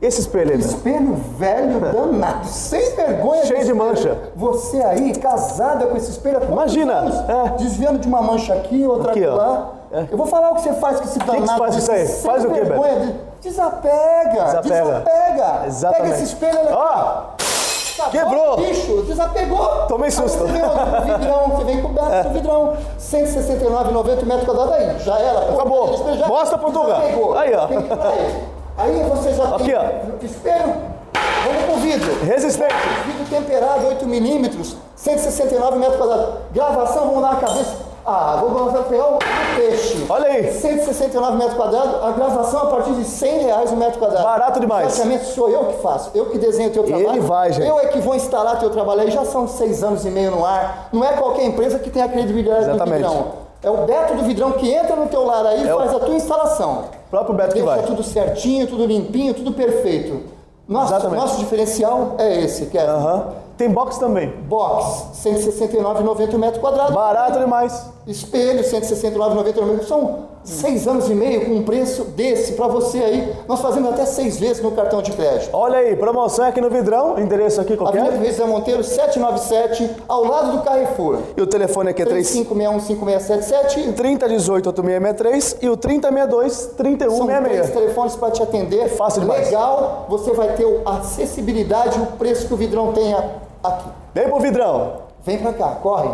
Esse espelho aí, né? Espelho velho danado, sem vergonha. Cheio de mancha. Você aí, casada com esse espelho, há quantos Imagina, anos? é. Desviando de uma mancha aqui, outra Aqui, ó. lá. É. Eu vou falar o que você faz com esse danado. que você faz com isso aí? sem Faz o quê, Beto? vergonha. Desapega. Desapega. Exatamente. Pega esse espelho, olha Ó, Tá quebrou. bom, bicho, desapegou. Tomei susto. Aí você vem o vidrão, você vem coberto do vidrão. 169,90 metros quadrados aí, já era. Acabou. Mostra pro Tuga. Desapegou. Aí, ó. Tem que ir pra ele. Aí você já Aqui, tem ó. espelho. Vamos pro vidro. Resistente. Vidro temperado, 8 milímetros, 169 metros quadrados. Gravação, vamos dar na cabeça. Ah, vou pegar o peixe. Olha aí. 169 metros quadrados, a gravação a partir de R$100 o metro quadrado. Barato demais. Praticamente sou eu que faço, eu que desenho o teu trabalho. Ele vai, gente. Eu é que vou instalar teu trabalho aí, já são 6 anos e meio no ar. Não é qualquer empresa que tem a credibilidade Exatamente. do Vidrão. É o Beto do Vidrão que entra no teu lar aí e faz a tua instalação. O próprio Beto que Deixa vai. tudo certinho, tudo limpinho, tudo perfeito. Exatamente. Nosso diferencial é esse, que é Tem box também. box, 169,90 metros quadrados. Barato demais. Espelho, 169,90 metros. São 6 anos e meio com um preço desse para você aí. Nós fazemos até 6 vezes no cartão de crédito. Olha aí, promoção aqui no Vidrão. Endereço aqui Avenida qualquer. Luiz Monteiro, 797, ao lado do Carrefour. E o telefone aqui é 3561-5677. 3018-8663 e o 3062-3166. São 3 telefones para te atender. Fácil demais. Legal, você vai ter a acessibilidade e o preço que o Vidrão tem aqui. Vem pro Vidrão. Vem pra cá, corre.